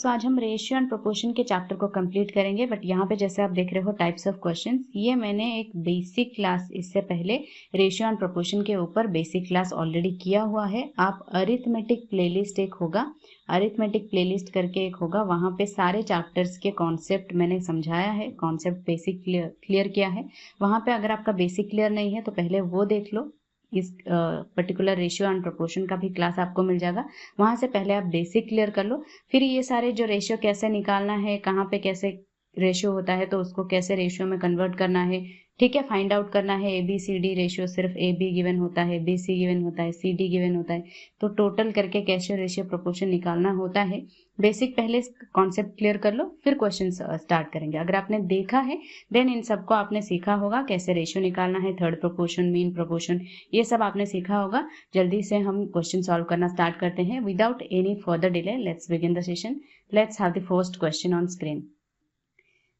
सो आज हम ratio and proportion के चैप्टर को कंप्लीट करेंगे। बट यहाँ पे जैसे आप देख रहे हो टाइप्स ऑफ क्वेश्चंस, ये मैंने एक बेसिक क्लास इससे पहले रेशियो एंड प्रोपोर्शन के ऊपर बेसिक क्लास ऑलरेडी किया हुआ है। आप अरिथमेटिक प्लेलिस्ट एक होगा, अरिथमेटिक प्लेलिस्ट करके एक होगा, वहाँ पे सारे चैप्टर्स के कॉन्सेप्ट मैंने समझाया है, कॉन्सेप्ट बेसिक क्लियर किया है। वहाँ पे अगर आपका बेसिक क्लियर नहीं है तो पहले वो देख लो। इस पर्टिकुलर रेशियो एंड प्रोपोर्शन का भी क्लास आपको मिल जाएगा, वहाँ से पहले आप बेसिक क्लियर कर लो। फिर ये सारे जो रेशियो कैसे निकालना है, कहाँ पे कैसे रेशियो होता है तो उसको कैसे रेशियो में कन्वर्ट करना है, ठीक है, फाइंड आउट करना है। A B C D ratio सिर्फ ए बी गिवन होता है, बी सी गिवन होता है, सी डी गिवन होता है, तो टोटल करके कैसे रेशियो प्रोपोर्शन निकालना होता है। बेसिक पहले कॉन्सेप्ट क्लियर कर लो, फिर क्वेश्चन स्टार्ट करेंगे। अगर आपने देखा है देन इन सबको आपने सीखा होगा, कैसे रेशियो निकालना है, थर्ड प्रोपोर्शन, मीन प्रोपोर्शन, ये सब आपने सीखा होगा। जल्दी से हम क्वेश्चन सॉल्व करना स्टार्ट करते हैं without any further delay. Let's begin the session. Let's have the first question on screen.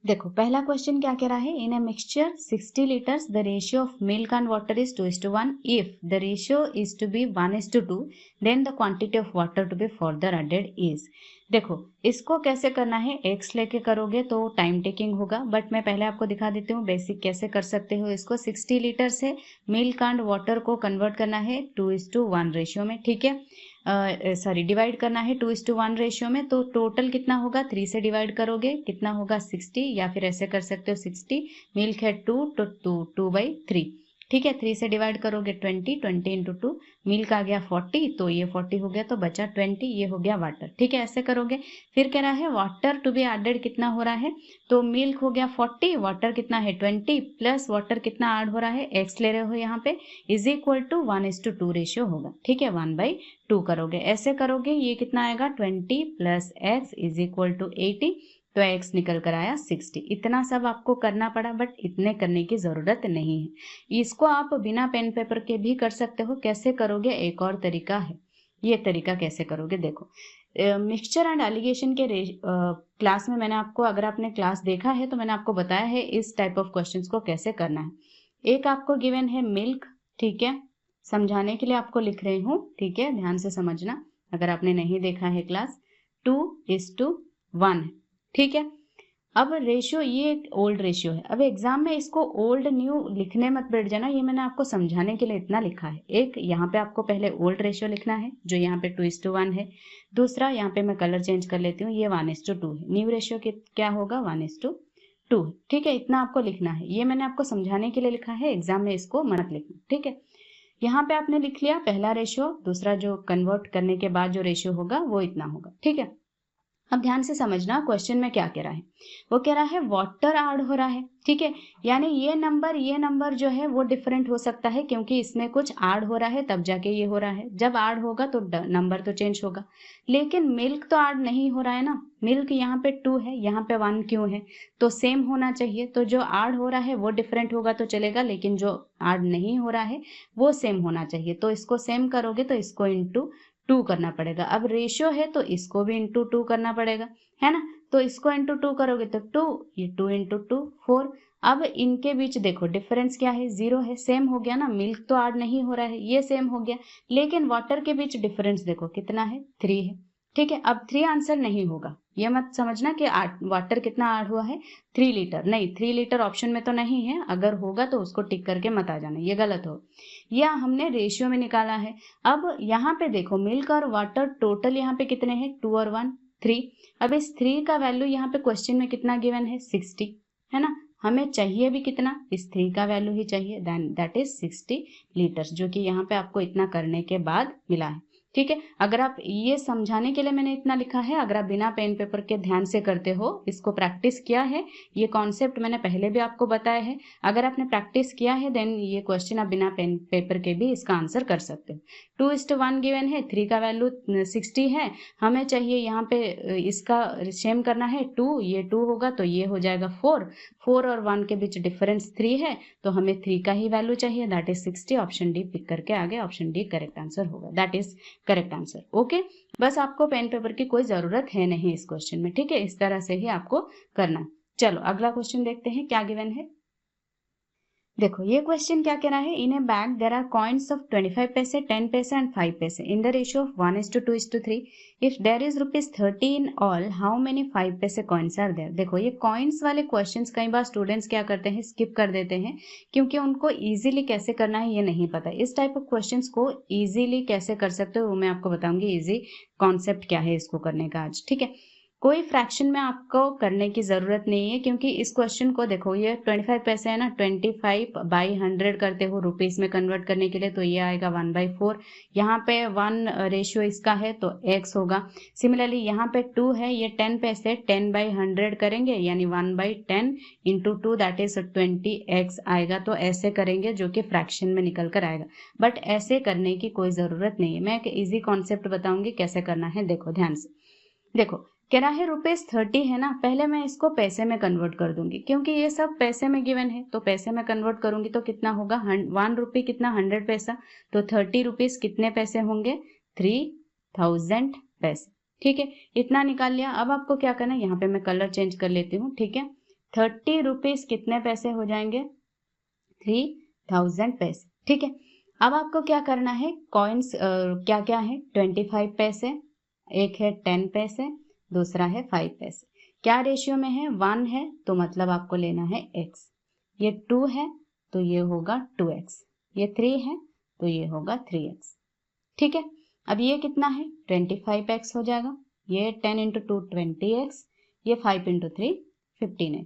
देखो पहला क्वेश्चन क्या कह रहा है, in a mixture 60 litres the ratio of milk and water is 2:1। If the ratio is to be 1:2 then the quantity of water to be further added is. देखो इसको कैसे करना है, एक्स लेके करोगे तो टाइम टेकिंग होगा, बट मैं पहले आपको दिखा देती हूँ बेसिक कैसे कर सकते हो इसको। 60 लीटर से मिल्क एंड वाटर को कन्वर्ट करना है 2:1 रेशियो में, ठीक है, सॉरी डिवाइड करना है 2:1 रेशियो में। तो टोटल कितना होगा, 3 से डिवाइड करोगे कितना होगा 60, या फिर ऐसे कर सकते हो 60 मिल्क है 2 तो 2/3, ठीक है। 3 से डिवाइड करोगे 20, 20 इंटू 2, मिल्क आ गया 40 तो ये 40 हो गया, तो बचा 20, ये हो गया वाटर, ठीक है, ऐसे करोगे। फिर कह रहा है वाटर टू बी एडेड कितना हो रहा है, तो मिल्क हो गया 40, वाटर कितना है 20, प्लस वाटर कितना ऐड हो रहा है, एक्स ले रहे हो यहाँ पे, इज इक्वल टू 1:2 रेशियो होगा, ठीक है, 1/2 करोगे। ऐसे करोगे ये कितना आएगा 20 plus x is equal to 80, तो x निकल कर आया 60। इतना सब आपको करना पड़ा, बट इतने करने की जरूरत नहीं है। इसको आप बिना पेन पेपर के भी कर सकते हो। कैसे करोगे, एक और तरीका है, ये तरीका कैसे करोगे देखो। मिक्सचर एंड एलिगेशन के क्लास में मैंने आपको, अगर आपने क्लास देखा है तो मैंने आपको बताया है इस टाइप ऑफ क्वेश्चंस को कैसे करना है। एक आपको गिवन है मिल्क, ठीक है, समझाने के लिए आपको लिख रही हूँ, ठीक है, ध्यान से समझना अगर आपने नहीं देखा है क्लास। 2:1 है, ठीक है। अब रेशियो ये एक ओल्ड रेशियो है। अब एग्जाम में इसको ओल्ड न्यू लिखने मत बैठ जाना, ये मैंने आपको समझाने के लिए इतना लिखा है। एक यहाँ पे आपको पहले ओल्ड रेशियो लिखना है जो यहाँ पे 2:1 है। दूसरा यहाँ पे मैं कलर चेंज कर लेती हूँ, ये 1:2 है। न्यू रेशियो क्या होगा 1:2 है, ठीक है, इतना आपको लिखना है। ये मैंने आपको समझाने के लिए लिखा है, एग्जाम में इसको मत लिखना, ठीक है। यहाँ पे आपने लिख लिया पहला रेशियो, दूसरा जो कन्वर्ट करने के बाद जो रेशियो होगा वो इतना होगा, ठीक है। अब ध्यान से समझना क्वेश्चन में क्या कह रहा है, वो कह रहा है वाटर ऐड हो रहा है, ठीक है, यानी ये नंबर जो है वो डिफरेंट हो सकता है क्योंकि इसमें कुछ ऐड हो रहा है तब जाके ये हो रहा है। जब ऐड होगा तो नंबर तो चेंज होगा, लेकिन मिल्क तो ऐड नहीं हो रहा है ना। मिल्क यहाँ पे 2 है, यहाँ पे 1 क्यों है, तो सेम होना चाहिए। तो जो ऐड हो रहा है वो डिफरेंट होगा तो चलेगा, लेकिन जो ऐड नहीं हो रहा है वो सेम होना चाहिए। तो इसको सेम करोगे तो इसको इंटू 2 करना पड़ेगा। अब रेशियो है तो इसको भी इंटू 2 करना पड़ेगा, है ना। तो इसको इंटू 2 करोगे तो 2, ये 2 इंटू 2 4। अब इनके बीच देखो डिफरेंस क्या है, 0 है, सेम हो गया ना। मिल्क तो ऐड नहीं हो रहा है, ये सेम हो गया, लेकिन वाटर के बीच डिफरेंस देखो कितना है, 3 है, ठीक है। अब 3 आंसर नहीं होगा, ये मत समझना कि वाटर कितना ऐड हुआ है 3 लीटर, नहीं 3 लीटर ऑप्शन में तो नहीं है। अगर होगा तो उसको टिक करके मत आ जाना, ये गलत हो। या हमने रेशियो में निकाला है। अब यहाँ पे देखो मिल्क और वाटर टोटल यहाँ पे कितने हैं, 2 और 1 3। अब इस 3 का वैल्यू यहाँ पे क्वेश्चन में कितना गिवन है 60, है ना। हमें चाहिए भी कितना, इस 3 का वैल्यू ही चाहिए, दैट इज 60 लीटर्स, जो कि यहाँ पे आपको इतना करने के बाद मिला है, ठीक है। अगर आप ये समझाने के लिए मैंने इतना लिखा है, अगर आप बिना पेन पेपर के ध्यान से करते हो, इसको प्रैक्टिस किया है, ये कॉन्सेप्ट मैंने पहले भी आपको बताया है, अगर आपने प्रैक्टिस किया है देन ये क्वेश्चन आप बिना पेन पेपर के भी इसका आंसर कर सकते हो। 2:1 गिवन है, 3 का वैल्यू 60 है, हमें चाहिए यहाँ पे इसका सेम करना है 2, ये 2 होगा तो ये हो जाएगा 4 और 1 के बीच डिफरेंस 3 है, तो हमें 3 का ही वैल्यू चाहिए, that is 60। Option D pick करके आगे, ऑप्शन डी करेक्ट आंसर होगा, that is correct answer, okay. बस आपको पेन पेपर की कोई जरूरत है नहीं इस क्वेश्चन में, ठीक है, इस तरह से ही आपको करना। चलो अगला क्वेश्चन देखते हैं क्या गिवन है। देखो ये क्वेश्चन क्या कह रहा है, in a bag there are coins of 25 paise, 10 paise and 5 paise in the ratio of 1:2:3. If there is ₹30 in all, how many 5 paise coins are there. देखो ये कॉइन्स वाले क्वेश्चंस कई बार स्टूडेंट्स क्या करते हैं, स्किप कर देते हैं, क्योंकि उनको इजीली कैसे करना है ये नहीं पता. इस टाइप ऑफ क्वेश्चंस को इजीली कैसे कर सकते हो वो मैं आपको बताऊंगी. इजी कॉन्सेप्ट क्या है इसको करने का आज, ठीक है. कोई फ्रैक्शन में आपको करने की ज़रूरत नहीं है, क्योंकि इस क्वेश्चन को देखो ये 25 पैसे है ना, 25/100 करते हो रुपीस में कन्वर्ट करने के लिए, तो ये आएगा 1/4. यहाँ पे 1 रेशियो इसका है तो x होगा. सिमिलरली यहाँ पे 2 है, ये 10 पैसे 10/100 करेंगे यानी 1/10 इंटू 2 दैट इज 20x आएगा. तो ऐसे करेंगे जो कि फ्रैक्शन में निकल कर आएगा, बट ऐसे करने की कोई ज़रूरत नहीं है. मैं एक ईजी कॉन्सेप्ट बताऊंगी कैसे करना है. देखो ध्यान से, देखो कह रहा है ₹30 है ना, पहले मैं इसको पैसे में कन्वर्ट कर दूंगी, क्योंकि ये सब पैसे में गिवन है, तो पैसे में कन्वर्ट करूंगी तो कितना होगा, 1 रुपये कितना 100 पैसा, तो 30 रुपीज कितने पैसे होंगे, 3000 पैसे. ठीक है, इतना निकाल लिया. अब आपको क्या करना है, यहाँ पे मैं कलर चेंज कर लेती हूँ. ठीक है, 30 रुपीज कितने पैसे हो जाएंगे, 3000 पैसे. ठीक है, अब आपको क्या करना है, कॉइन्स क्या क्या है, 25 पैसे, एक है 10 पैसे, दूसरा है 5 पैसे. क्या रेशियो में है, 1 है, तो मतलब आपको लेना है x. ये 2 है तो ये होगा 2x. ये 3 है तो ये होगा 3x. ठीक है, अब ये कितना है, 25x हो जाएगा. ये 10 इंटू 2 20x, ये 5 इंटू 3 15x.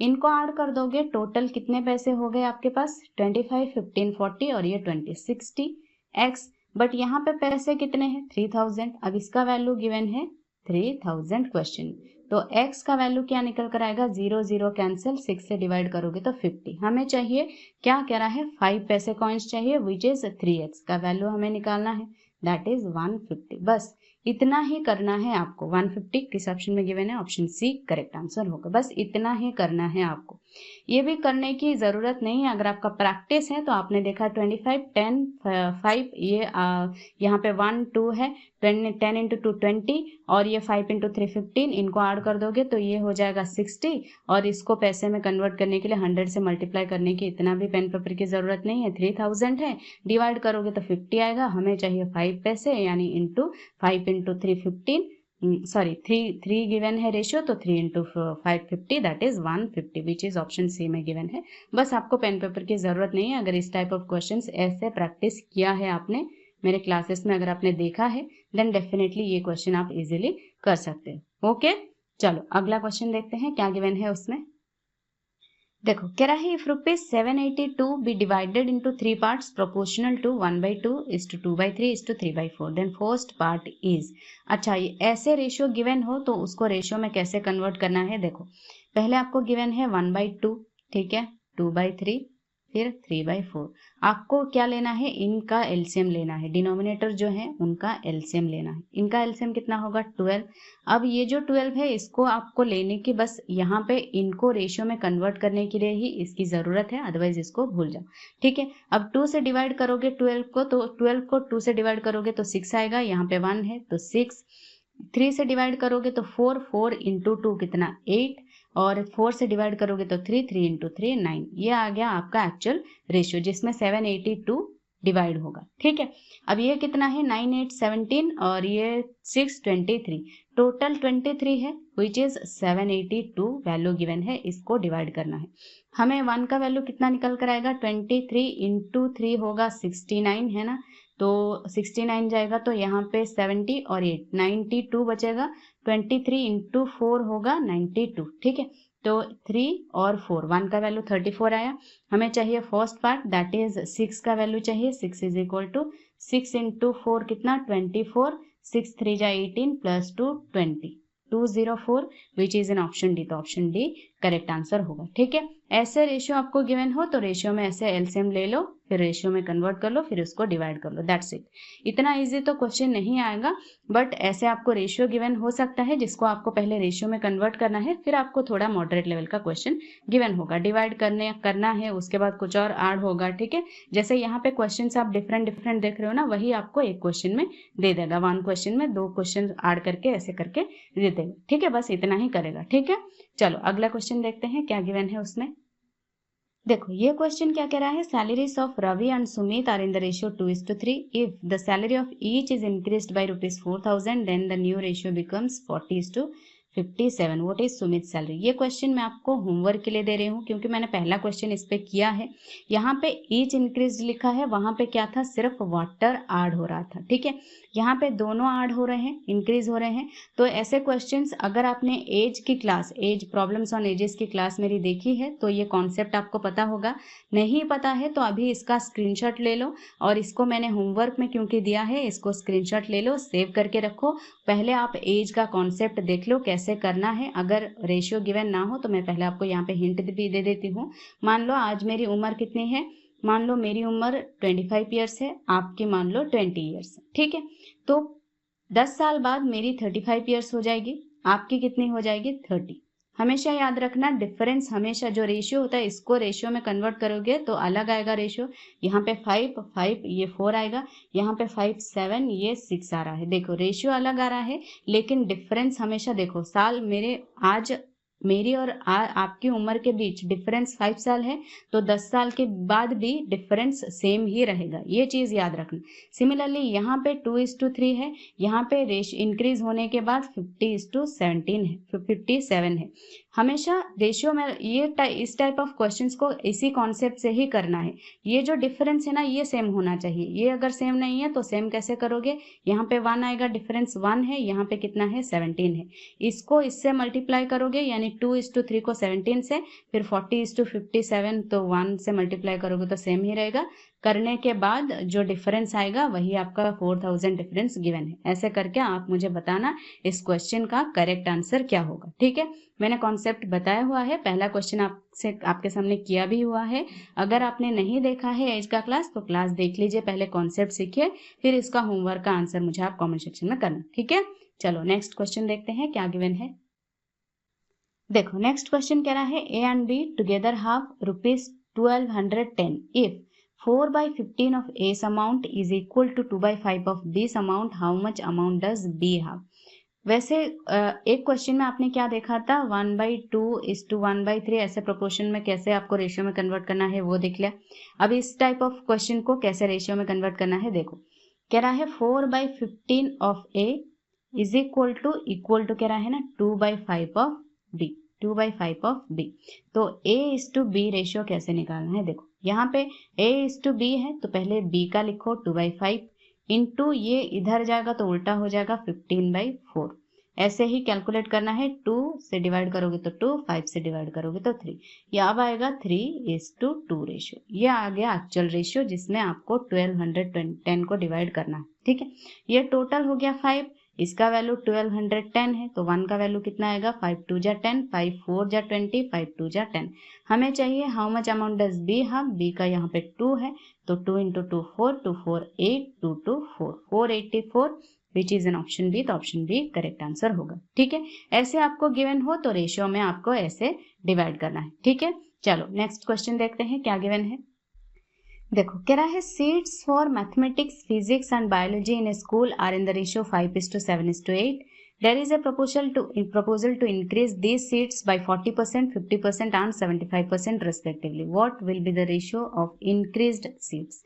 इनको ऐड कर दोगे, टोटल कितने पैसे हो गए आपके पास, 25 15 40 और ये 20 60x. बट यहाँ पे पैसे कितने हैं, 3000. अब इसका वैल्यू गिवन है 3000 क्वेश्चन, तो x का वैल्यू क्या निकल कर आएगा, 0 0 कैंसिल, 6 से डिवाइड करोगे तो 50. हमें चाहिए, क्या कह रहा है, 5 पैसे कॉइन्स चाहिए, विच इज 3x का वैल्यू हमें निकालना है, दैट इज 150. बस इतना ही करना है आपको. 150 किस ऑप्शन में गिवन है, ऑप्शन सी करेक्ट आंसर होगा. बस इतना ही करना है आपको, ये भी करने की ज़रूरत नहीं है. अगर आपका प्रैक्टिस है तो आपने देखा 25 10 5, ये यहाँ पे 1 2 है, 10 इंटू 2 20 और ये 5 इंटू 3 15. इनको ऐड कर दोगे तो ये हो जाएगा 60, और इसको पैसे में कन्वर्ट करने के लिए 100 से मल्टीप्लाई करने की इतना भी पेन पेपर की ज़रूरत नहीं है. 3000 है, डिवाइड करोगे तो 50 आएगा. हमें चाहिए 5 पैसे, यानी इंटू 5 इंटू 3 15, सॉरी 3 गिवन है रेशियो, तो 3 into 5 50 that is 150, which is option C में गिवन है. बस आपको पेन पेपर की जरूरत नहीं है. अगर इस टाइप ऑफ क्वेश्चंस ऐसे प्रैक्टिस किया है आपने मेरे क्लासेस में, अगर आपने देखा है, देन डेफिनेटली ये क्वेश्चन आप इजीली कर सकते हो. ओके, चलो अगला क्वेश्चन देखते हैं क्या गिवन है उसमें. देखो कह रहा है, if ₹782 be divided into 3 parts proportional to 1/2 is to 2/3 is to 3/4, then first part is. अच्छा, ये ऐसे रेशियो गिवन हो तो उसको रेशियो में कैसे कन्वर्ट करना है. देखो पहले आपको गिवन है 1/2, ठीक है, 2/3, फिर 3/4. आपको क्या लेना है, इनका एलसीएम लेना है. डिनोमिनेटर जो है उनका एलसीएम लेना है. इनका एलसीएम कितना होगा, 12. अब ये जो 12 है इसको आपको लेने की, बस यहाँ पे इनको रेशियो में कन्वर्ट करने के लिए ही इसकी ज़रूरत है, अदरवाइज इसको भूल जाओ. ठीक है, अब 2 से डिवाइड करोगे 12 को, तो 12 को 2 से डिवाइड करोगे तो 6 आएगा. यहाँ पे 1 है तो 6. 3 से डिवाइड करोगे तो 4, 4 इंटू 2 कितना 8, और 4 से डिवाइड करोगे तो 3, 3 इंटू 3 9. ये आ गया आपका एक्चुअल रेशियो, जिसमें 782 डिवाइड होगा. ठीक है, अब ये कितना है, 9 8 17 और ये 6 23, टोटल 23 है, विच इज 782 वैल्यू गिवन है. इसको डिवाइड करना है. हमें 1 का वैल्यू कितना निकल कर आएगा, 23 इंटू 3 होगा 69 है ना, तो 69 जाएगा तो यहाँ पे 70 और 8 92 बचेगा. 23 इंटू 4 होगा 92. ठीक है, तो 3 और 4, 1 का वैल्यू 34 आया. हमें चाहिए फर्स्ट पार्ट, दैट इज 6 का वैल्यू चाहिए. 6 इज इक्वल टू 6 इंटू 4 कितना 24, 6 3 जा 18 plus 2 20, 204, which is in option D. तो ऑप्शन डी करेक्ट आंसर होगा. ठीक है, ऐसे रेशियो आपको गिवन हो तो रेशियो में ऐसे एलसीएम ले लो, फिर रेशियो में कन्वर्ट कर लो, फिर उसको डिवाइड कर लो, दैट्स इट. इतना इजी तो क्वेश्चन नहीं आएगा, बट ऐसे आपको रेशियो गिवन हो सकता है जिसको आपको पहले रेशियो में कन्वर्ट करना है, फिर आपको थोड़ा मॉडरेट लेवल का क्वेश्चन गिवन होगा, डिवाइड करना है, उसके बाद कुछ और ऐड होगा. ठीक है, जैसे यहाँ पे क्वेश्चन आप डिफरेंट डिफरेंट देख रहे हो ना, वही आपको एक क्वेश्चन में दे देगा. 1 क्वेश्चन में 2 क्वेश्चन ऐड करके ऐसे करके दे देगा. ठीक है, बस इतना ही करेगा. ठीक है, चलो अगला क्वेश्चन देखते हैं क्या गिवन है उसमें. देखो ये क्वेश्चन क्या कह रहा है, salaries of Ravi and Sumit are in the ratio 2:3. If the salary of each is increased by ₹4,000 then the new ratio becomes 40:57. What is Sumit salary? ये क्वेश्चन मैं आपको होमवर्क के लिए दे रही हूँ क्योंकि मैंने पहला क्वेश्चन इस पे किया है. यहाँ पे ईच इंक्रीज लिखा है, वहां पे क्या था, सिर्फ वाटर ऐड हो रहा था. ठीक है, यहाँ पे दोनों ऐड हो रहे हैं, इंक्रीज हो रहे हैं. तो ऐसे क्वेश्चंस अगर आपने एज की class, age problems on ages की क्लास मेरी देखी है तो ये कॉन्सेप्ट आपको पता होगा. नहीं पता है तो अभी इसका स्क्रीनशॉट ले लो, और इसको मैंने होमवर्क में क्योंकि दिया है, इसको स्क्रीनशॉट ले लो, सेव करके रखो. पहले आप एज का कॉन्सेप्ट देख लो कैसे करना है. अगर रेशियो गिवन ना हो तो मैं पहले आपको यहाँ पे हिंट भी दे देती हूँ. मान लो आज मेरी उम्र कितनी है, मान लो मेरी उम्र 25 ईयर्स है, आपकी मान लो 20 ईयर्स है. ठीक है, तो 10 साल बाद मेरी 35 ईयर्स हो जाएगी, आपकी कितनी हो जाएगी, 30. हमेशा याद रखना, डिफरेंस हमेशा जो रेशियो होता है इसको रेशियो में कन्वर्ट करोगे तो अलग आएगा रेशियो. यहाँ पे 5 ये 4 आएगा, यहाँ पे 5 7 ये 6 आ रहा है. देखो रेशियो अलग आ रहा है लेकिन डिफरेंस हमेशा, देखो साल मेरे आज मेरी और आपकी उम्र के बीच डिफरेंस 5 साल है, तो 10 साल के बाद भी डिफरेंस सेम ही रहेगा, ये चीज याद रखना. सिमिलरली यहाँ पे 2:3 है, यहाँ पे रेशियो इंक्रीज होने के बाद 50:17 है, 57 है. हमेशा रेशियो में इस टाइप ऑफ क्वेश्चंस को इसी कॉन्सेप्ट से ही करना है. ये जो डिफरेंस है ना ये सेम होना चाहिए, ये अगर सेम नहीं है तो सेम कैसे करोगे, यहाँ पे 1 आएगा, डिफरेंस 1 है, यहाँ पे कितना है, 17 है. इसको इससे मल्टीप्लाई करोगे यानी 2:3 को 17 से, फिर 40:57 तो 1 से मल्टीप्लाई करोगे तो सेम ही रहेगा. करने के बाद जो डिफरेंस आएगा वही आपका 4000 डिफरेंस गिवन है. ऐसे करके आप मुझे बताना इस क्वेश्चन का करेक्ट आंसर क्या होगा. ठीक है, मैंने कॉन्सेप्ट बताया हुआ है, पहला क्वेश्चन आपसे आपके सामने किया भी हुआ है. अगर आपने नहीं देखा है एज का क्लास तो क्लास देख लीजिए, पहले कॉन्सेप्ट सीखिए, फिर इसका होमवर्क का आंसर मुझे आप कमेंट सेक्शन में करना. ठीक है, चलो नेक्स्ट क्वेश्चन देखते हैं क्या गिवन है. देखो नेक्स्ट क्वेश्चन कह रहा है, A and be together have ₹1210. If 4/15 of A's amount is equal to 2/5 of B's amount, how much amount does B have? वैसे एक क्वेश्चन में आपने क्या देखा था, 1/2:1/3 ऐसे प्रोपोर्शन में कैसे आपको रेशियो में कन्वर्ट करना है वो देख लिया. अब इस टाइप ऑफ क्वेश्चन को कैसे रेशियो में कन्वर्ट करना है देखो. कह रहा है 4/15 of A is equal to कह रहा है ना 2/5 of B, 2/5 of B. तो A:B रेशियो कैसे निकालना है, देखो यहाँ पे A:B है तो पहले B का लिखो 2/5 इंटू ये इधर जाएगा तो उल्टा हो जाएगा 15/4. ऐसे ही कैलकुलेट करना है, 2 से डिवाइड करोगे तो 2, 5 से डिवाइड करोगे तो 3. ये अब आएगा 3:2 रेशियो. ये आ गया एक्चुअल रेशियो जिसमें आपको 1210 को डिवाइड करना है. ठीक है, ये टोटल हो गया 5, इसका वैल्यू 1210 है तो 1 का वैल्यू कितना आएगा, 5 2 जा 10, 5 4 जा 20, 5 2 जा 10. हमें चाहिए how much amount does B have, B का यहाँ पे 2 है तो 2 into 2 4, 2 4 8, 2 2 4, 484 which is an option B. तो ऑप्शन बी करेक्ट आंसर होगा. ठीक है, ऐसे आपको गिवन हो तो रेशियो में आपको ऐसे डिवाइड करना है. ठीक है, चलो नेक्स्ट क्वेश्चन देखते हैं क्या गिवन है. देखो कह रहा है seats for mathematics, physics and biology in a school are in the ratio 5:7:8. There is a proposal to increase these seats by 40%, 50% and 75% respectively. What will be the ratio of increased seats?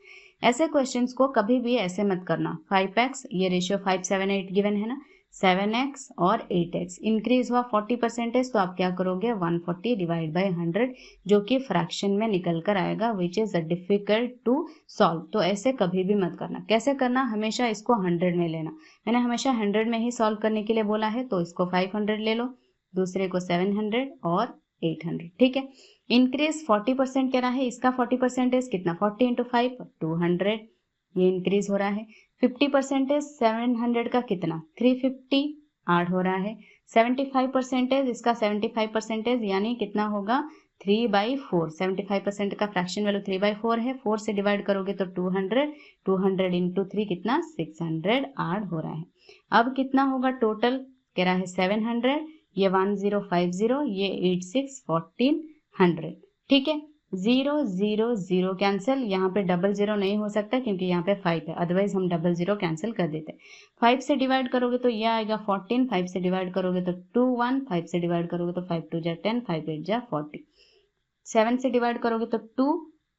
ऐसे questions को कभी भी ऐसे मत करना. 5x, ये ratio 5 7 8 given है ना, 7x और 8x इंक्रीज हुआ 40% तो आप क्या करोगे, 140 डिवाइड बाय 100 जो कि फ्रैक्शन में निकल कर आएगा, which is difficult to solve. तो ऐसे कभी भी मत करना. कैसे करना, हमेशा इसको 100 में लेना. मैंने हमेशा 100 में ही सॉल्व करने के लिए बोला है तो इसको 500 ले लो, दूसरे को 700 और 800. ठीक है, इंक्रीज 40% कह रहा है, इसका 40% कितना, 40 इंटू 5 200, ये इंक्रीज हो रहा है. 50% 700 का कितना, 350 ऐड हो रहा है. 75% इसका 75% यानी कितना होगा, 3/4. 75% का फ्रैक्शन वैल्यू 3/4 है, 4 से डिवाइड करोगे तो 200, 200 इंटू 3 कितना, 600 ऐड हो रहा है. अब कितना होगा टोटल, कह रहा है 700, ये 1050, ये 86, 1400. ठीक है, 0 0 0 कैंसिल, यहाँ पे 00 नहीं हो सकता क्योंकि यहाँ पे 5 है, अदरवाइज हम 00 कैंसिल कर देते. 5 से डिवाइड करोगे तो ये आएगा 14, 5 से डिवाइड करोगे तो 2 1, 5 से डिवाइड करोगे तो 5 2 जा 10, 5 8 जा 40. 7 से डिवाइड करोगे तो 2,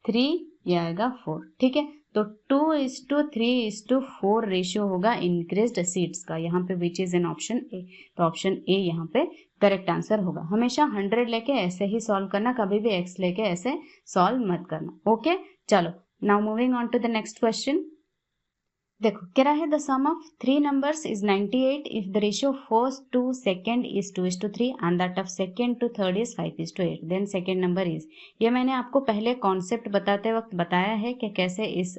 3, ये आएगा 4। ठीक है, तो 2:3:4 रेशियो होगा इंक्रीज्ड सीड्स का, यहाँ पे विच इज इन ऑप्शन ए। तो ऑप्शन ए यहाँ पे करेक्ट आंसर होगा। हमेशा 100 लेके ऐसे ही सॉल्व करना, कभी भी x लेके ऐसे सॉल्व मत करना। ओके, चलो now moving on to the next question. देखो कह रहा है the sum of 3 numbers is 98 if the ratio first to second is 2:3 and that of second to third is 5:8, then second number is. ये मैंने आपको पहले concept बताते वक्त बताया है कि कैसे इस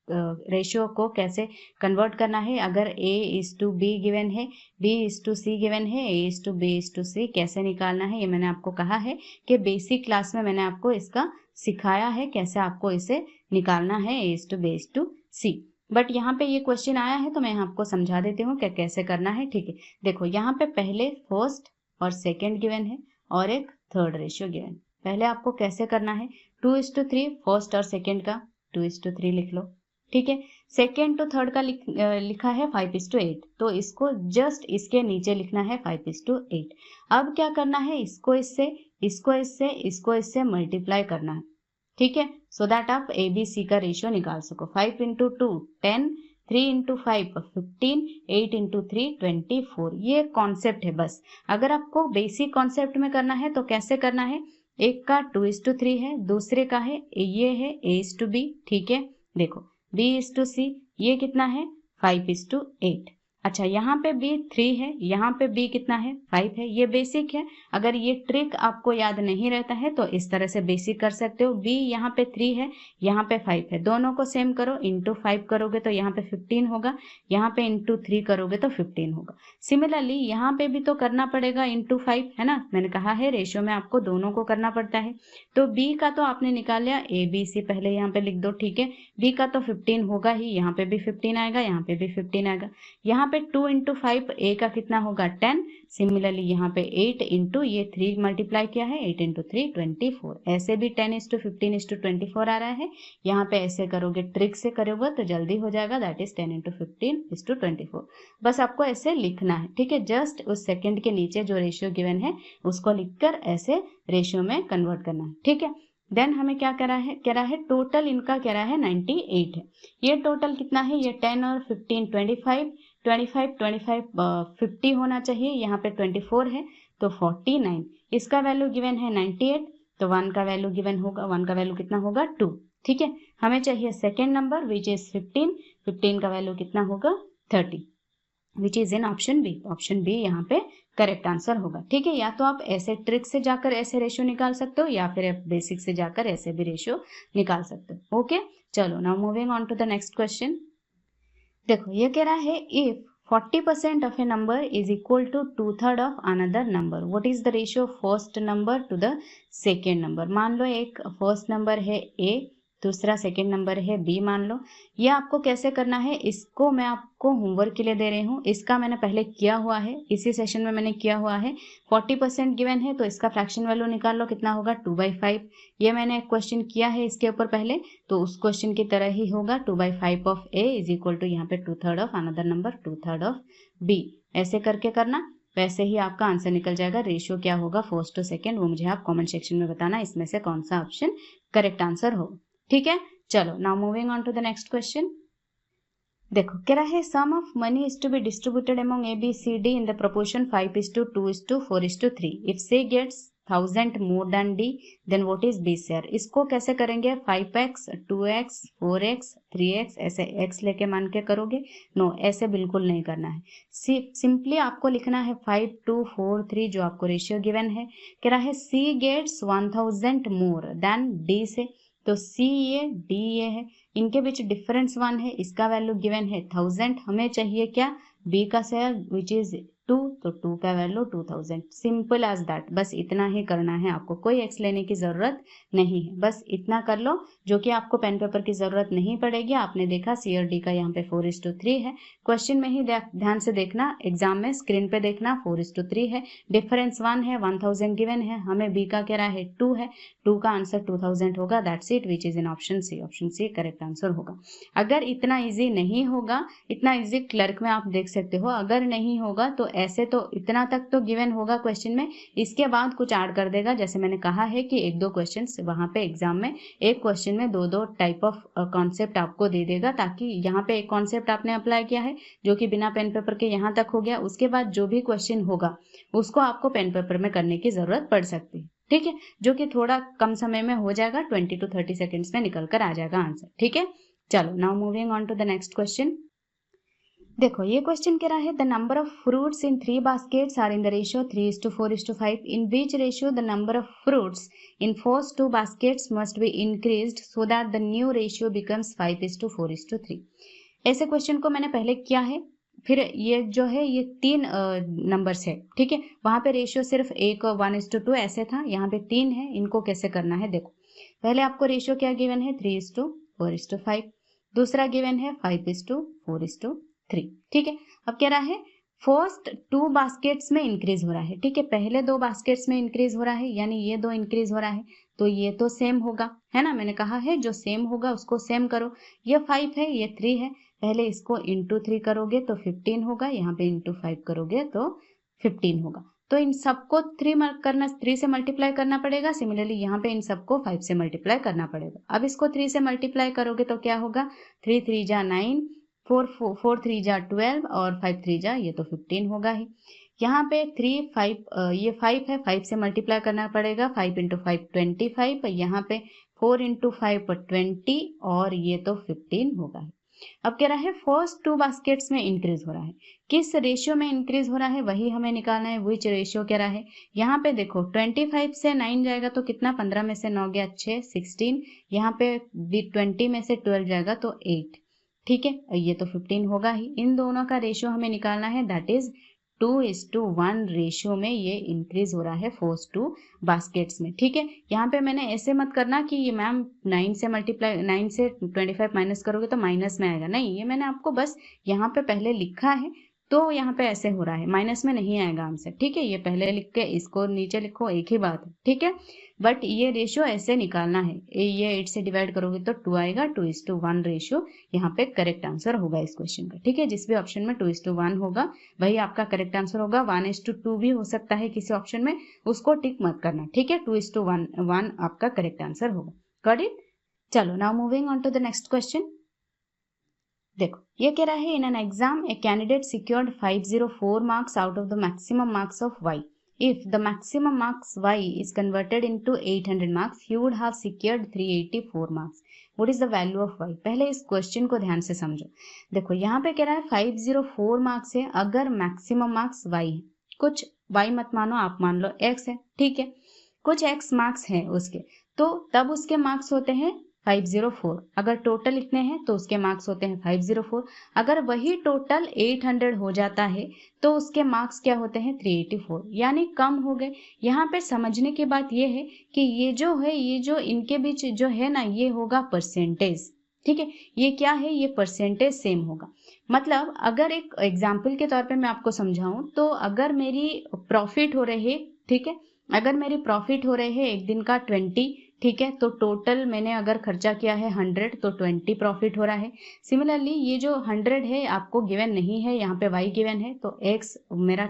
रेशियो को कैसे कन्वर्ट करना है। अगर A:B गिवन है, B:C गिवन है, A:B:C कैसे निकालना है, ये मैंने आपको कहा है कि बेसिक क्लास में मैंने आपको इसका सिखाया है कैसे आपको इसे निकालना है A:B:C। बट यहाँ पे ये क्वेश्चन आया है तो मैं आपको समझा देती हूँ कि कैसे करना है। ठीक है, देखो यहाँ पे पहले फर्स्ट और सेकंड गिवन है और एक थर्ड रेशियो गिवन। पहले आपको कैसे करना है, 2:3 फर्स्ट और सेकंड का 2:3 लिख लो। ठीक है, सेकेंड टू थर्ड का लिखा है 5:8, तो इसको जस्ट इसके नीचे लिखना है 5:8। अब क्या करना है, इसको इससे, इसको इससे, इसको इससे मल्टीप्लाई करना है। ठीक है, सो दैट आप ABC का रेशियो निकाल सको। 5 × 2 10, 3 × 5 15, 8 × 3 24। ये कॉन्सेप्ट है बस। अगर आपको बेसिक कॉन्सेप्ट में करना है तो कैसे करना है, एक का 2:3 है, दूसरे का है ये है A:B। ठीक है, देखो B:C, ये कितना है 5:8। अच्छा, यहाँ पे B 3 है, यहाँ पे B कितना है 5 है। ये बेसिक है, अगर ये ट्रिक आपको याद नहीं रहता है तो इस तरह से बेसिक कर सकते हो। B यहाँ पे 3 है, यहाँ पे 5 है, दोनों को सेम करो, इंटू 5 करोगे तो यहाँ पे 15 होगा, यहाँ पे इंटू 3 करोगे तो 15 होगा। सिमिलरली यहाँ पे भी तो करना पड़ेगा इंटू 5, है ना। मैंने कहा है रेशियो में आपको दोनों को करना पड़ता है। तो B का तो आपने निकाल लिया, ABC पहले यहाँ पे लिख दो। ठीक है, B का तो 15 होगा ही, यहाँ पे भी 15 आएगा, यहाँ पे भी 15 आएगा। यहाँ पे 2 × 5 A का कितना होगा 10। सिमिलरली यहाँ पे 8 इंटू ये 3 मल्टीप्लाई किया है, 8 × 3 24। ऐसे भी 10:15:24 आ रहा है। यहाँ पे ऐसे करोगे, ट्रिक से करोगे तो जल्दी हो जाएगा, दैट इज 10 × 15:24। बस आपको ऐसे लिखना है। ठीक है, जस्ट उस सेकंड के नीचे जो रेशियो गिवन है उसको लिखकर ऐसे रेशियो में कन्वर्ट करना है। ठीक है, देन हमें क्या कह रहा है टोटल इनका कह रहा है 98 है। ये टोटल कितना है, ये 10 और 15 25, 50 होना चाहिए, यहाँ पे 24 है तो 49। इसका वैल्यू गिवन है 98, तो 1 का वैल्यू गिवन होगा, 1 का वैल्यू कितना होगा 2। ठीक है, हमें चाहिए सेकेंड नंबर विच इज 15, 15 का वैल्यू कितना होगा 30, which is in option B. Option B यहाँ पे करेक्ट आंसर होगा। ठीक है, या तो आप ऐसे ट्रिक से जाकर ऐसे रेशियो निकाल सकते हो या फिर आप बेसिक से जाकर ऐसे भी रेशियो निकाल सकते हो। ओके, चलो now moving on to the next question. देखो ये कह रहा है if 40% of a number is equal to 2/3 of another number, what is the ratio first number to the second number. मान लो एक फर्स्ट नंबर है A, दूसरा सेकेंड नंबर है B मान लो। ये आपको कैसे करना है, इसको मैं आपको होमवर्क के लिए दे रही हूँ। इसका मैंने पहले किया हुआ है, इसी सेशन में मैंने किया हुआ है। 40% गिवन है तो इसका फ्रैक्शन वैल्यू निकाल लो, कितना होगा 2/5। ये मैंने एक क्वेश्चन किया है इसके ऊपर पहले, तो उस क्वेश्चन की तरह ही होगा। 2/5 of A is equal to यहाँ पे 2/3 of another number 2/3 of B। ऐसे करके करना, वैसे ही आपका आंसर निकल जाएगा। रेशियो क्या होगा फर्स्ट टू सेकेंड वो मुझे आप कॉमेंट सेक्शन में बताना, इसमें से कौन सा ऑप्शन करेक्ट आंसर हो। ठीक है, चलो now moving on to the next question. देखो कह रहा है sum of money is to be distributed among ABCD in the proportion 5:2:4:3। If C gets 1000 more than D, then what is B share. इसको कैसे करेंगे, 5x 2x 4x 3x ऐसे x लेके मान के करोगे। नो, ऐसे बिल्कुल नहीं करना है। सिंपली आपको लिखना है 5 2 4 3 जो आपको रेशियो गिवन है। कह रहा है C gets 1000 more than D से, तो C ये D ये है, इनके बीच डिफरेंस 1 है, इसका वैल्यू गिवन है 1000। हमें चाहिए क्या, B का शेयर विच इज 2, तो 2 का वैल्यू 2000। सिंपल एज दैट, बस इतना ही करना है आपको, कोई एक्स लेने की जरूरत नहीं है। बस इतना कर लो जो कि आपको पेन पेपर की जरूरत नहीं पड़ेगी। आपने देखा C और D का यहाँ पे 4:3 है। क्वेश्चन में ही ध्यान से देखना, एग्जाम में स्क्रीन पे देखना 4:3 है, डिफरेंस 1 है, 1000 गिवन है, हमें B का कह रहा है 2 है, 2 का आंसर 2000 होगा। That's it, which is in option C। Option C correct answer होगा। अगर इतना इजी नहीं होगा, इतना इजी क्लर्क में आप देख सकते हो, अगर नहीं होगा तो ऐसे तो इतना तक तो गिवन होगा क्वेश्चन में, इसके बाद कुछ ऐड कर देगा। जैसे मैंने कहा है कि एक दो क्वेश्चन वहां पे एग्जाम में एक क्वेश्चन में दो दो टाइप ऑफ कॉन्सेप्ट आपको दे देगा, ताकि यहाँ पे एक कॉन्सेप्ट आपने अप्लाई किया है जो कि बिना पेन पेपर के यहाँ तक हो गया, उसके बाद जो भी क्वेश्चन होगा उसको आपको पेन पेपर में करने की जरूरत पड़ सकती है, ठीक है, जो कि थोड़ा कम समय में हो जाएगा, 20 to 30 सेकेंड्स में निकल कर आ जाएगा आंसर, ठीक है। चलो now moving on to the next question. देखो ये क्वेश्चन कह रहा है the number of fruits in 3 baskets are in the ratio 3:4:5 in which ratio the number of fruits in first 2 baskets must be increased so that the new ratio becomes 5:4:3। ऐसे question को मैंने पहले किया है, फिर ये जो है ये 3 नंबर्स है, ठीक है, वहां पे रेशियो सिर्फ 1:1:2 ऐसे था, यहाँ पे 3 है, इनको कैसे करना है देखो। पहले आपको रेशियो क्या गिवन है 3:4:5, दूसरा गिवन है 5:4:3, ठीक है। अब कह रहा है फर्स्ट 2 बास्केट्स में इंक्रीज हो रहा है, ठीक है, पहले 2 बास्केट्स में इंक्रीज हो रहा है, यानी ये 2 इंक्रीज हो रहा है, तो ये तो सेम होगा, है ना, मैंने कहा है जो सेम होगा उसको सेम करो। ये 5 है, ये 3 है, पहले इसको इंटू 3 करोगे तो 15 होगा, यहाँ पे इंटू 5 करोगे तो 15 होगा, तो इन सबको 3 से मल्टीप्लाई करना पड़ेगा। सिमिलरली यहाँ पे इन सबको 5 से मल्टीप्लाई करना पड़ेगा। अब इसको 3 से मल्टीप्लाई करोगे तो क्या होगा, 3 3 जा 9, 4 3 जा 12 और 5 3 जा ये तो 15 होगा ही। यहाँ पे 3 5 ये 5 है, 5 से मल्टीप्लाई करना पड़ेगा, 5 इंटू 5 25, यहाँ पे 4 इंटू 5 20 और ये तो 15 होगा ही। अब कह रहा है फर्स्ट 2 बास्केट्स में इंक्रीज हो रहा है, किस रेशियो में इंक्रीज हो रहा है वही हमें निकालना है, विच रेशियो कह रहा है। यहाँ पे देखो 25 से 9 जाएगा तो कितना, 15 में से 9 गया 6 16, यहाँ पे 20 में से 12 जाएगा तो 8, ठीक है, ये तो 15 होगा ही। इन दोनों का रेशियो हमें निकालना है, दैट इज 2:1 रेशियो में ये इंक्रीज हो रहा है फर्स्ट 2 बास्केट्स में, ठीक है। यहाँ पे मैंने ऐसे मत करना कि ये मैम 9 से 25 माइनस करोगे तो माइनस में आएगा, नहीं, ये मैंने आपको बस यहाँ पे पहले लिखा है तो यहाँ पे ऐसे हो रहा है, माइनस में नहीं आएगा आंसर, ठीक है, ये पहले लिख के इसको नीचे लिखो, एक ही बात है, ठीक है, बट ये रेशियो ऐसे निकालना है, ये 8 से डिवाइड करोगे तो 2 आएगा, 2:1 रेशियो यहाँ पे करेक्ट आंसर होगा इस क्वेश्चन का, ठीक है, जिस भी ऑप्शन में 2:1 होगा वही आपका करेक्ट आंसर होगा। 1:2 भी हो सकता है किसी ऑप्शन में, उसको टिक मत करना, ठीक है, 2:1 आपका करेक्ट आंसर होगा, गॉट इट। चलो now moving on to the next question. देखो ये कह रहा है in an exam a candidate secured 504 marks out of the maximum marks of Y, if the maximum marks y is converted into 800 marks he would have secured 384 marks, what is the value of y। पहले इस question को ध्यान से समझो। देखो यहाँ पे कह रहा है 504 मार्क्स है, अगर मैक्सिमम मार्क्स y है, कुछ y मत मानो, आप मान लो x है, ठीक है, कुछ x मार्क्स है उसके, तो तब उसके मार्क्स होते हैं 504, अगर टोटल इतने हैं तो उसके मार्क्स होते हैं 504, अगर वही टोटल 800 हो जाता है तो उसके मार्क्स क्या होते हैं 384, यानी कम हो गए। यहाँ पे समझने की बात ये है कि ये जो इनके बीच जो है ना, ये होगा परसेंटेज, ठीक है, ये क्या है, ये परसेंटेज सेम होगा। मतलब अगर एक एग्जाम्पल के तौर पे मैं आपको समझाऊं तो अगर मेरी प्रॉफिट हो रहे, ठीक है, अगर मेरी प्रॉफिट हो रहे हैं एक दिन का 20, ठीक है, तो टोटल मैंने अगर खर्चा किया है 100 तो 20 प्रॉफिट हो रहा है। सिमिलरली ये जो 100 है आपको गिवन नहीं है, यहाँ पे y गिवन है, तो x मेरा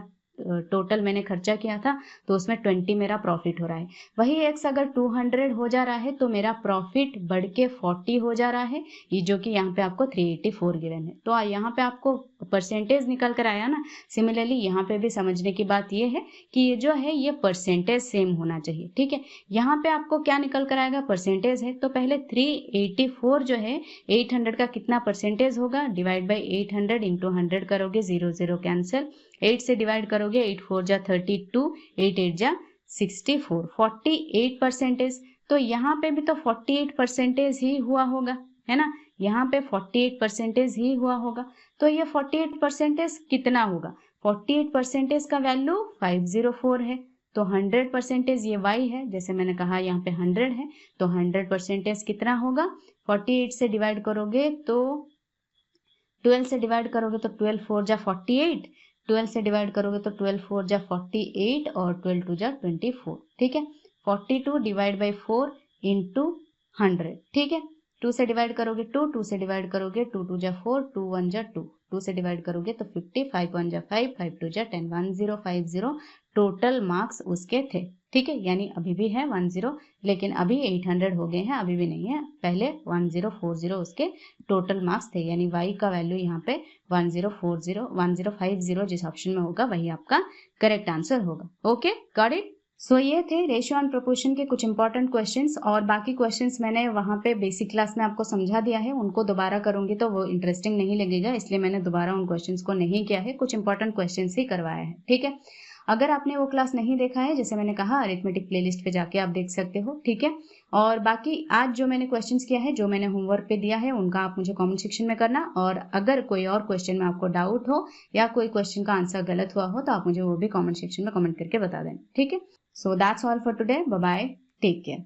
टोटल मैंने खर्चा किया था तो उसमें 20 मेरा प्रॉफिट हो रहा है। वही x अगर 200 हो जा रहा है तो मेरा प्रॉफिट बढ़ के 40 हो जा रहा है, ये जो कि यहाँ पे आपको 384 गिवन है, तो यहाँ पे आपको परसेंटेज निकल कर आया ना। सिमिलरली यहाँ पे भी समझने की बात ये है कि ये जो है ये परसेंटेज सेम होना चाहिए, ठीक है। यहाँ पे आपको क्या निकल कर आएगा, परसेंटेज है, तो पहले 384 जो है 800 का कितना परसेंटेज होगा, डिवाइड बाई 800 इंटू 100 करोगे, 0 0 कैंसिल, 8 से डिवाइड करोगे, 8 4 जा 32, 8 8 जा 64, 48%। तो यहाँ पे भी तो 48% ही हुआ होगा, है ना, यहाँ पे 48% ही हुआ होगा, तो ये 48% कितना होगा, 48% का वैल्यू 504 है, तो 100% ये y है, जैसे मैंने कहा यहाँ पे 100 है, तो 100% कितना होगा, 48 से डिवाइड करोगे तो 12 से डिवाइड करोगे तो 12 4 जा 48, 12 से डिवाइड करोगे तो 12 4 जा 48 और 12 2 जा 24, ठीक है, 42 डिवाइड बाई 4 इंटू 100, ठीक है, 2 से डिवाइड करोगे 2 से डिवाइड करोगे 2 2 जा 4, 2 1 जा 2, 2 से डिवाइड करोगे तो 50, 5 1 जा 5, 5 2 जा 10, 1050 टोटल मार्क्स उसके थे। ठीक है, यानी अभी भी है 10, लेकिन अभी 800 हो गए हैं, अभी भी नहीं है। पहले 1040 उसके टोटल मार्क्स थे, यानी y का वैल्यू यहाँ पे 1040 1050 जिस ऑप्शन में होगा वही आपका करेक्ट आंसर होगा। Okay, got it. सो ये थे रेशियो एंड प्रोपोर्शन के कुछ इंपॉर्टेंट क्वेश्चंस, और बाकी क्वेश्चंस मैंने वहाँ पे बेसिक क्लास में आपको समझा दिया है। उनको दोबारा करूंगी तो वो इंटरेस्टिंग नहीं लगेगा, इसलिए मैंने दोबारा उन क्वेश्चंस को नहीं किया है, कुछ इंपॉर्टेंट क्वेश्चंस ही करवाया है। ठीक है, अगर आपने वो क्लास नहीं देखा है, जैसे मैंने कहा अरिथमेटिक प्लेलिस्ट पे जाके आप देख सकते हो। ठीक है, और बाकी आज जो मैंने क्वेश्चंस किया है, जो मैंने होमवर्क पे दिया है, उनका आप मुझे कमेंट सेक्शन में करना, और अगर कोई और क्वेश्चन में आपको डाउट हो या कोई क्वेश्चन का आंसर गलत हुआ हो तो आप मुझे वो भी कमेंट सेक्शन में कमेंट करके बता देना। ठीक है, so that's all for today, bye bye, take care.